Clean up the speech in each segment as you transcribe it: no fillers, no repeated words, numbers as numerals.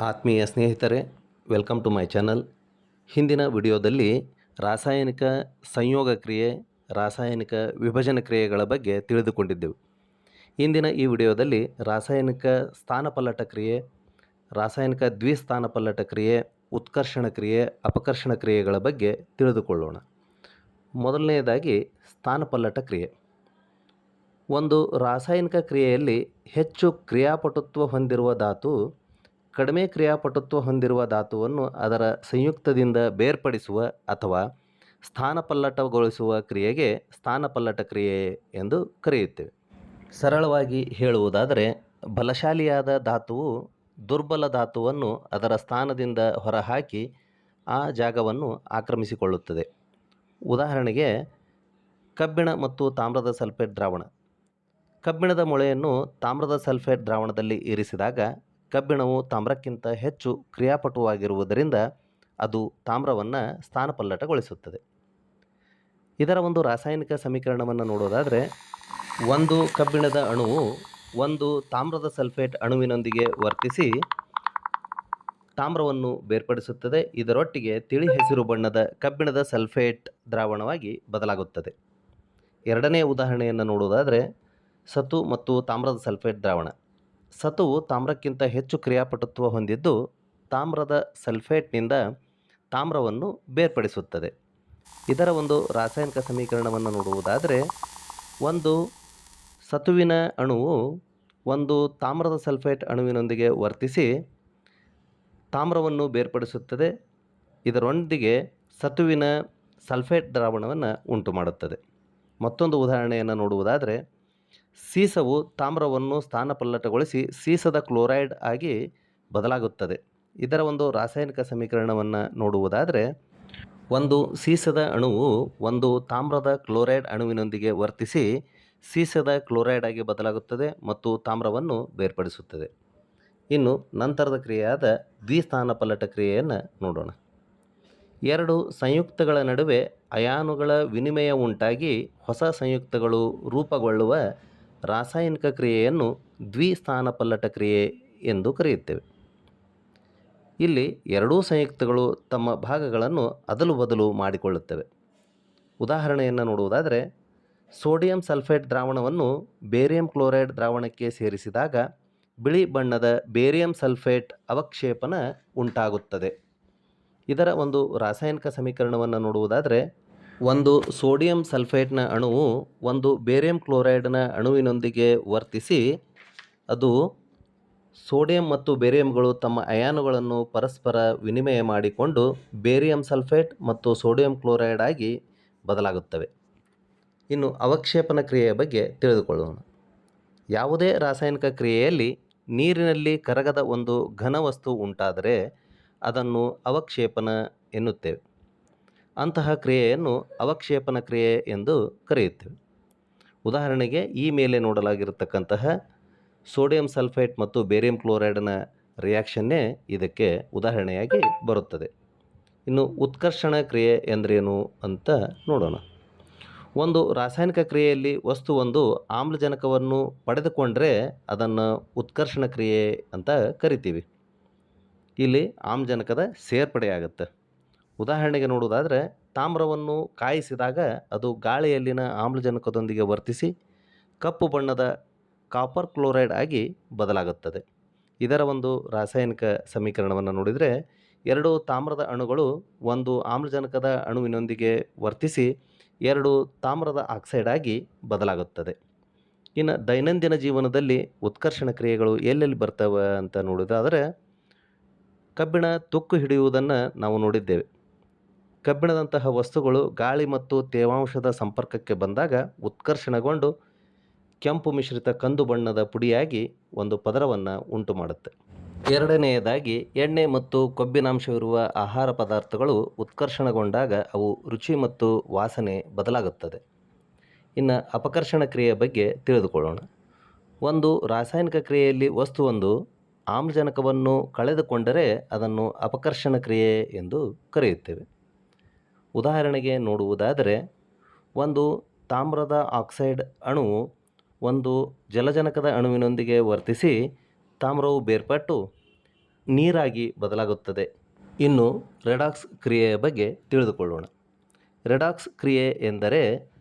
ಆತ್ಮೀಯ ಸ್ನೇಹಿತರೆ, welcome to my channel. ಹಿಂದಿನ ವಿಡಿಯೋದಲ್ಲಿ ರಾಸಾಯನಿಕ ಸಂಯೋಗ ಕ್ರಿಯೆ, ರಾಸಾಯನಿಕ ವಿಭಜನೆ ಕ್ರಿಯೆಗಳ ಬಗ್ಗೆ ತಿಳಿದುಕೊಂಡಿದ್ದೆವು. ಇಂದಿನ ಈ ವಿಡಿಯೋದಲ್ಲಿ ರಾಸಾಯನಿಕ ಸ್ಥಾನಪಲ್ಲಟ ಕ್ರಿಯೆ, ರಾಸಾಯನಿಕ ದ್ವಿಸ್ಥಾನಪಲ್ಲಟ ಕ್ರಿಯೆ, ಉತ್ಕರ್ಷಣ ಕ್ರಿಯೆ, ಅಪಕರ್ಷಣ ಕ್ರಿಯೆಗಳ ಬಗ್ಗೆ ತಿಳಿದುಕೊಳ್ಳೋಣ. ಮೊದಲನೆಯದಾಗಿ ಸ್ಥಾನಪಲ್ಲಟ ಕ್ರಿಯೆ. ಒಂದು ರಾಸಾಯನಿಕ ಕ್ರಿಯೆಯಲ್ಲಿ ಹೆಚ್ಚು ಕ್ರಿಯಾಪಟುತ್ವ ಹೊಂದಿರುವ ಧಾತು ಕಡಿಮೆ ಕ್ರಿಯಾಪಟುತ್ವ ಹೊಂದಿರುವ ಧಾತುವನ್ನು ಅದರ ಸಂಯುಕ್ತದಿಂದ ಬೇರ್ಪಡಿಸುವ ಅಥವಾ ಸ್ಥಾನಪಲ್ಲಟಗೊಳಿಸುವ ಕ್ರಿಯೆಗೆ ಸ್ಥಾನಪಲ್ಲಟ ಕ್ರಿಯೆ ಎಂದು ಕರೆಯುತ್ತೇವೆ. ಸರಳವಾಗಿ ಹೇಳುವುದಾದರೆ, ಬಲಶಾಲಿಯಾದ ಧಾತುವು ದುರ್ಬಲ ಧಾತುವನ್ನು ಅದರ ಸ್ಥಾನದಿಂದ ಹೊರಹಾಕಿ ಆ ಜಾಗವನ್ನು ಆಕ್ರಮಿಸಿಕೊಳ್ಳುತ್ತದೆ. ಉದಾಹರಣೆಗೆ, ಕಬ್ಬಿಣ ಮತ್ತು ತಾಮ್ರದ ಸಲ್ಫೇಟ್ ದ್ರಾವಣ. ಕಬ್ಬಿಣದ ಮೊಳೆಯನ್ನು ತಾಮ್ರದ ಸಲ್ಫೇಟ್ ದ್ರಾವಣದಲ್ಲಿ ಇರಿಸಿದಾಗ ಕಬ್ಬಿಣವು ತಾಮ್ರಕ್ಕಿಂತ ಹೆಚ್ಚು ಕ್ರಿಯಾಪಟುವಾಗಿರುವುದರಿಂದ ಅದು ತಾಮ್ರವನ್ನು ಸ್ಥಾನಪಲ್ಲಟಗೊಳಿಸುತ್ತದೆ. ಇದರ ಒಂದು ರಾಸಾಯನಿಕ ಸಮೀಕರಣವನ್ನು ನೋಡೋದಾದರೆ, ಒಂದು ಕಬ್ಬಿಣದ ಅಣುವು ಒಂದು ತಾಮ್ರದ ಸಲ್ಫೇಟ್ ಅಣುವಿನೊಂದಿಗೆ ವರ್ತಿಸಿ ತಾಮ್ರವನ್ನು ಬೇರ್ಪಡಿಸುತ್ತದೆ. ಇದರೊಟ್ಟಿಗೆ ತಿಳಿ ಹಸಿರು ಬಣ್ಣದ ಕಬ್ಬಿಣದ ಸಲ್ಫೇಟ್ ದ್ರಾವಣವಾಗಿ ಬದಲಾಗುತ್ತದೆ. ಎರಡನೇ ಉದಾಹರಣೆಯನ್ನು ನೋಡುವುದಾದರೆ, ಸತು ಮತ್ತು ತಾಮ್ರದ ಸಲ್ಫೇಟ್ ದ್ರಾವಣ. ಸತುವು ತಾಮ್ರಕ್ಕಿಂತ ಹೆಚ್ಚು ಕ್ರಿಯಾಪಟುತ್ವ ಹೊಂದಿದ್ದು ತಾಮ್ರದ ಸಲ್ಫೇಟ್ನಿಂದ ತಾಮ್ರವನ್ನು ಬೇರ್ಪಡಿಸುತ್ತದೆ. ಇದರ ಒಂದು ರಾಸಾಯನಿಕ ಸಮೀಕರಣವನ್ನು ನೋಡುವುದಾದರೆ, ಒಂದು ಸತುವಿನ ಅಣುವು ಒಂದು ತಾಮ್ರದ ಸಲ್ಫೇಟ್ ಅಣುವಿನೊಂದಿಗೆ ವರ್ತಿಸಿ ತಾಮ್ರವನ್ನು ಬೇರ್ಪಡಿಸುತ್ತದೆ. ಇದರೊಂದಿಗೆ ಸತುವಿನ ಸಲ್ಫೇಟ್ ದ್ರಾವಣವನ್ನು ಉಂಟು ಮಾಡುತ್ತದೆ. ಮತ್ತೊಂದು ಉದಾಹರಣೆಯನ್ನು ನೋಡುವುದಾದರೆ, ಸೀಸವು ತಾಮ್ರವನ್ನು ಸ್ಥಾನಪಲ್ಲಟಗೊಳಿಸಿ ಸೀಸದ ಕ್ಲೋರೈಡ್ ಆಗಿ ಬದಲಾಗುತ್ತದೆ. ಇದರ ಒಂದು ರಾಸಾಯನಿಕ ಸಮೀಕರಣವನ್ನು ನೋಡುವುದಾದರೆ, ಒಂದು ಸೀಸದ ಅಣುವು ಒಂದು ತಾಮ್ರದ ಕ್ಲೋರೈಡ್ ಅಣುವಿನೊಂದಿಗೆ ವರ್ತಿಸಿ ಸೀಸದ ಕ್ಲೋರೈಡ್ ಆಗಿ ಬದಲಾಗುತ್ತದೆ ಮತ್ತು ತಾಮ್ರವನ್ನು ಬೇರ್ಪಡಿಸುತ್ತದೆ. ಇನ್ನು ನಂತರದ ಕ್ರಿಯೆಯಾದ ದ್ವಿಸ್ಥಾನಪಲ್ಲಟ ಕ್ರಿಯೆಯನ್ನು ನೋಡೋಣ. ಎರಡು ಸಂಯುಕ್ತಗಳ ನಡುವೆ ಅಯಾನುಗಳ ವಿನಿಮಯ ಉಂಟಾಗಿ ಹೊಸ ಸಂಯುಕ್ತಗಳು ರೂಪುಗೊಳ್ಳುವ ರಾಸಾಯನಿಕ ಕ್ರಿಯೆಯನ್ನು ದ್ವಿಸ್ಥಾನಪಲ್ಲಟ ಕ್ರಿಯೆ ಎಂದು ಕರೆಯುತ್ತೇವೆ. ಇಲ್ಲಿ ಎರಡೂ ಸಂಯುಕ್ತಗಳು ತಮ್ಮ ಭಾಗಗಳನ್ನು ಅದಲು ಬದಲು ಮಾಡಿಕೊಳ್ಳುತ್ತವೆ. ಉದಾಹರಣೆಯನ್ನು ನೋಡುವುದಾದರೆ, ಸೋಡಿಯಂ ಸಲ್ಫೇಟ್ ದ್ರಾವಣವನ್ನು ಬೇರಿಯಂ ಕ್ಲೋರೈಡ್ ದ್ರಾವಣಕ್ಕೆ ಸೇರಿಸಿದಾಗ ಬಿಳಿ ಬಣ್ಣದ ಬೇರಿಯಂ ಸಲ್ಫೇಟ್ ಅವಕ್ಷೇಪಣ ಉಂಟಾಗುತ್ತದೆ. ಇದರ ಒಂದು ರಾಸಾಯನಿಕ ಸಮೀಕರಣವನ್ನು ನೋಡುವುದಾದರೆ, ಒಂದು ಸೋಡಿಯಂ ಸಲ್ಫೇಟ್ನ ಅಣುವು ಒಂದು ಬೇರಿಯಂ ಕ್ಲೋರೈಡ್ನ ಅಣುವಿನೊಂದಿಗೆ ವರ್ತಿಸಿ ಅದು ಸೋಡಿಯಂ ಮತ್ತು ಬೇರಿಯಂಗಳು ತಮ್ಮ ಅಯಾನುಗಳನ್ನು ಪರಸ್ಪರ ವಿನಿಮಯ ಮಾಡಿಕೊಂಡು ಬೇರಿಯಂ ಸಲ್ಫೇಟ್ ಮತ್ತು ಸೋಡಿಯಂ ಕ್ಲೋರೈಡ್ ಆಗಿ ಬದಲಾಗುತ್ತವೆ. ಇನ್ನು ಅವಕ್ಷೇಪಣ ಕ್ರಿಯೆಯ ಬಗ್ಗೆ ತಿಳಿದುಕೊಳ್ಳೋಣ. ಯಾವುದೇ ರಾಸಾಯನಿಕ ಕ್ರಿಯೆಯಲ್ಲಿ ನೀರಿನಲ್ಲಿ ಕರಗದ ಒಂದು ಘನವಸ್ತು ಉಂಟಾದರೆ ಅದನ್ನು ಅವಕ್ಷೇಪಣ ಎನ್ನುತ್ತೇವೆ. ಅಂತಹ ಕ್ರಿಯೆಯನ್ನು ಅವಕ್ಷೇಪಣ ಕ್ರಿಯೆ ಎಂದು ಕರೆಯುತ್ತೇವೆ. ಉದಾಹರಣೆಗೆ, ಈ ಮೇಲೆ ನೋಡಲಾಗಿರತಕ್ಕಂತಹ ಸೋಡಿಯಂ ಸಲ್ಫೇಟ್ ಮತ್ತು ಬೇರಿಯಂ ಕ್ಲೋರೈಡ್ನ ರಿಯಾಕ್ಷನ್ನೇ ಇದಕ್ಕೆ ಉದಾಹರಣೆಯಾಗಿ ಬರುತ್ತದೆ. ಇನ್ನು ಉತ್ಕರ್ಷಣ ಕ್ರಿಯೆ ಎಂದರೇನು ಅಂತ ನೋಡೋಣ. ಒಂದು ರಾಸಾಯನಿಕ ಕ್ರಿಯೆಯಲ್ಲಿ ವಸ್ತುವೊಂದು ಆಮ್ಲಜನಕವನ್ನು ಪಡೆದುಕೊಂಡರೆ ಅದನ್ನು ಉತ್ಕರ್ಷಣ ಕ್ರಿಯೆ ಅಂತ ಕರಿತೀವಿ. ಇಲ್ಲಿ ಆಮ್ಲಜನಕದ ಸೇರ್ಪಡೆಯಾಗುತ್ತೆ. ಉದಾಹರಣೆಗೆ ನೋಡುವುದಾದರೆ, ತಾಮ್ರವನ್ನು ಕಾಯಿಸಿದಾಗ ಅದು ಗಾಳಿಯಲ್ಲಿನ ಆಮ್ಲಜನಕದೊಂದಿಗೆ ವರ್ತಿಸಿ ಕಪ್ಪು ಬಣ್ಣದ ಕಾಪರ್ ಕ್ಲೋರೈಡ್ ಆಗಿ ಬದಲಾಗುತ್ತದೆ. ಇದರ ಒಂದು ರಾಸಾಯನಿಕ ಸಮೀಕರಣವನ್ನು ನೋಡಿದರೆ, ಎರಡು ತಾಮ್ರದ ಅಣುಗಳು ಒಂದು ಆಮ್ಲಜನಕದ ಅಣುವಿನೊಂದಿಗೆ ವರ್ತಿಸಿ ಎರಡು ತಾಮ್ರದ ಆಕ್ಸೈಡ್ ಆಗಿ ಬದಲಾಗುತ್ತದೆ. ಇನ್ನು ದೈನಂದಿನ ಜೀವನದಲ್ಲಿ ಉತ್ಕರ್ಷಣ ಕ್ರಿಯೆಗಳು ಎಲ್ಲೆಲ್ಲಿ ಬರ್ತವೆ ಅಂತ ನೋಡಿದಾದರೆ, ಕಬ್ಬಿಣ ತುಕ್ಕು ಹಿಡಿಯುವುದನ್ನು ನಾವು ನೋಡಿದ್ದೇವೆ. ಕಬ್ಬಿಣದಂತಹ ವಸ್ತುಗಳು ಗಾಳಿ ಮತ್ತು ತೇವಾಂಶದ ಸಂಪರ್ಕಕ್ಕೆ ಬಂದಾಗ ಉತ್ಕರ್ಷಣಗೊಂಡು ಕೆಂಪು ಮಿಶ್ರಿತ ಕಂದು ಬಣ್ಣದ ಪುಡಿಯಾಗಿ ಒಂದು ಪದರವನ್ನು ಉಂಟು ಮಾಡುತ್ತೆ. ಎರಡನೆಯದಾಗಿ, ಎಣ್ಣೆ ಮತ್ತು ಕೊಬ್ಬಿನಾಂಶವಿರುವ ಆಹಾರ ಪದಾರ್ಥಗಳು ಉತ್ಕರ್ಷಣಗೊಂಡಾಗ ಅವು ರುಚಿ ಮತ್ತು ವಾಸನೆ ಬದಲಾಗುತ್ತದೆ. ಇನ್ನು ಅಪಕರ್ಷಣ ಕ್ರಿಯೆಯ ಬಗ್ಗೆ ತಿಳಿದುಕೊಳ್ಳೋಣ. ಒಂದು ರಾಸಾಯನಿಕ ಕ್ರಿಯೆಯಲ್ಲಿ ವಸ್ತುವೊಂದು ಆಮ್ಲಜನಕವನ್ನು ಕಳೆದುಕೊಂಡರೆ ಅದನ್ನು ಅಪಕರ್ಷಣ ಕ್ರಿಯೆ ಎಂದು ಕರೆಯುತ್ತೇವೆ. ಉದಾಹರಣೆಗೆ ನೋಡುವುದಾದರೆ, ಒಂದು ತಾಮ್ರದ ಆಕ್ಸೈಡ್ ಅಣುವು ಒಂದು ಜಲಜನಕದ ಅಣುವಿನೊಂದಿಗೆ ವರ್ತಿಸಿ ತಾಮ್ರವು ಬೇರ್ಪಟ್ಟು ನೀರಾಗಿ ಬದಲಾಗುತ್ತದೆ. ಇನ್ನು ರೆಡಾಕ್ಸ್ ಕ್ರಿಯೆಯ ಬಗ್ಗೆ ತಿಳಿದುಕೊಳ್ಳೋಣ. ರೆಡಾಕ್ಸ್ ಕ್ರಿಯೆ ಎಂದರೆ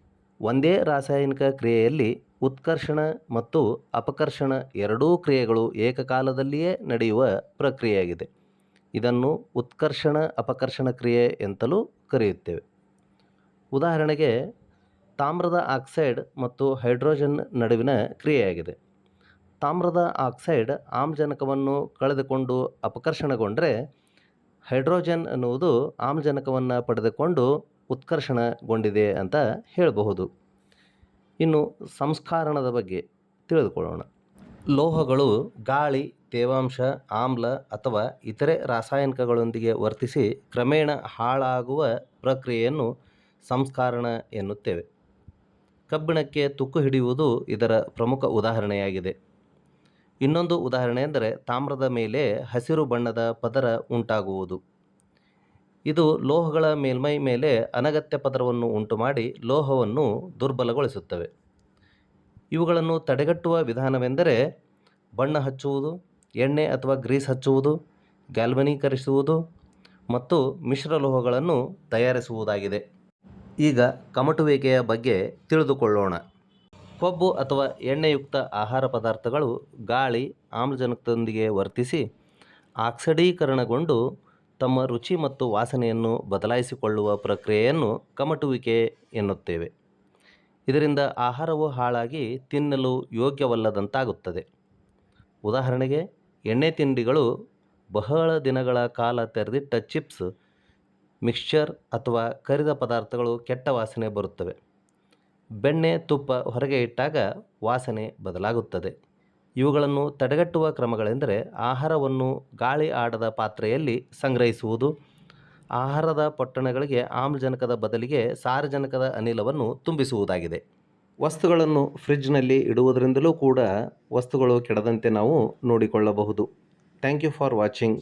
ಒಂದೇ ರಾಸಾಯನಿಕ ಕ್ರಿಯೆಯಲ್ಲಿ ಉತ್ಕರ್ಷಣ ಮತ್ತು ಅಪಕರ್ಷಣ ಎರಡೂ ಕ್ರಿಯೆಗಳು ಏಕಕಾಲದಲ್ಲಿಯೇ ನಡೆಯುವ ಪ್ರಕ್ರಿಯೆಯಾಗಿದೆ. ಇದನ್ನು ಉತ್ಕರ್ಷಣ ಅಪಕರ್ಷಣ ಕ್ರಿಯೆ ಅಂತಲೂ ಕರೆಯುತ್ತೇವೆ. ಉದಾಹರಣೆಗೆ ತಾಮ್ರದ ಆಕ್ಸೈಡ್ ಮತ್ತು ಹೈಡ್ರೋಜನ್ ನಡುವಿನ ಕ್ರಿಯೆಯಾಗಿದೆ. ತಾಮ್ರದ ಆಕ್ಸೈಡ್ ಆಮ್ಲಜನಕವನ್ನು ಕಳೆದುಕೊಂಡು ಅಪಕರ್ಷಣಗೊಂಡರೆ, ಹೈಡ್ರೋಜನ್ ಅನ್ನುವುದು ಆಮ್ಲಜನಕವನ್ನು ಪಡೆದುಕೊಂಡು ಉತ್ಕರ್ಷಣಗೊಂಡಿದೆ ಅಂತ ಹೇಳಬಹುದು. ಇನ್ನು ಸಂಸ್ಕಾರಣದ ಬಗ್ಗೆ ತಿಳಿದುಕೊಳ್ಳೋಣ. ಲೋಹಗಳು ಗಾಳಿ, ತೇವಾಂಶ, ಆಮ್ಲ ಅಥವಾ ಇತರೆ ರಾಸಾಯನಿಕಗಳೊಂದಿಗೆ ವರ್ತಿಸಿ ಕ್ರಮೇಣ ಹಾಳಾಗುವ ಪ್ರಕ್ರಿಯೆಯನ್ನು ಸಂಸ್ಕಾರಣ ಎನ್ನುತ್ತೇವೆ. ಕಬ್ಬಿಣಕ್ಕೆ ತುಕ್ಕು ಹಿಡಿಯುವುದು ಇದರ ಪ್ರಮುಖ ಉದಾಹರಣೆಯಾಗಿದೆ. ಇನ್ನೊಂದು ಉದಾಹರಣೆ ಎಂದರೆ ತಾಮ್ರದ ಮೇಲೆ ಹಸಿರು ಬಣ್ಣದ ಪದರ ಉಂಟಾಗುವುದು. ಇದು ಲೋಹಗಳ ಮೇಲ್ಮೈ ಮೇಲೆ ಅನಗತ್ಯ ಪದರವನ್ನು ಉಂಟುಮಾಡಿ ಲೋಹವನ್ನು ದುರ್ಬಲಗೊಳಿಸುತ್ತವೆ. ಇವುಗಳನ್ನು ತಡೆಗಟ್ಟುವ ವಿಧಾನವೆಂದರೆ ಬಣ್ಣ ಹಚ್ಚುವುದು, ಎಣ್ಣೆ ಅಥವಾ ಗ್ರೀಸ್ ಹಚ್ಚುವುದು, ಗ್ಯಾಲ್ವನೀಕರಿಸುವುದು ಮತ್ತು ಮಿಶ್ರಲೋಹಗಳನ್ನು ತಯಾರಿಸುವುದಾಗಿದೆ. ಈಗ ಕಮಟುವಿಕೆಯ ಬಗ್ಗೆ ತಿಳಿದುಕೊಳ್ಳೋಣ. ಕೊಬ್ಬು ಅಥವಾ ಎಣ್ಣೆಯುಕ್ತ ಆಹಾರ ಪದಾರ್ಥಗಳು ಗಾಳಿ, ಆಮ್ಲಜನಕದೊಂದಿಗೆ ವರ್ತಿಸಿ ಆಕ್ಸಿಡೀಕರಣಗೊಂಡು ತಮ್ಮ ರುಚಿ ಮತ್ತು ವಾಸನೆಯನ್ನು ಬದಲಾಯಿಸಿಕೊಳ್ಳುವ ಪ್ರಕ್ರಿಯೆಯನ್ನು ಕಮಟುವಿಕೆ ಎನ್ನುತ್ತೇವೆ. ಇದರಿಂದ ಆಹಾರವು ಹಾಳಾಗಿ ತಿನ್ನಲು ಯೋಗ್ಯವಲ್ಲದಂತಾಗುತ್ತದೆ. ಉದಾಹರಣೆಗೆ ಎಣ್ಣೆ ತಿಂಡಿಗಳು, ಬಹಳ ದಿನಗಳ ಕಾಲ ತೆರೆದಿಟ್ಟ ಚಿಪ್ಸ್, ಮಿಕ್ಸ್ಚರ್ ಅಥವಾ ಕರಿದ ಪದಾರ್ಥಗಳು ಕೆಟ್ಟ ವಾಸನೆ ಬರುತ್ತವೆ. ಬೆಣ್ಣೆ, ತುಪ್ಪ ಹೊರಗೆ ಇಟ್ಟಾಗ ವಾಸನೆ ಬದಲಾಗುತ್ತದೆ. ಇವುಗಳನ್ನು ತಡೆಗಟ್ಟುವ ಕ್ರಮಗಳೆಂದರೆ ಆಹಾರವನ್ನು ಗಾಳಿ ಆಡದ ಪಾತ್ರೆಯಲ್ಲಿ ಸಂಗ್ರಹಿಸುವುದು, ಆಹಾರದ ಪೊಟ್ಟಣಗಳಿಗೆ ಆಮ್ಲಜನಕದ ಬದಲಿಗೆ ಸಾರಜನಕದ ಅನಿಲವನ್ನು ತುಂಬಿಸುವುದಾಗಿದೆ. ವಸ್ತುಗಳನ್ನು ಫ್ರಿಡ್ಜ್ನಲ್ಲಿ ಇಡುವುದರಿಂದಲೂ ಕೂಡ ವಸ್ತುಗಳು ಕೆಡದಂತೆ ನಾವು ನೋಡಿಕೊಳ್ಳಬಹುದು. Thank you for watching.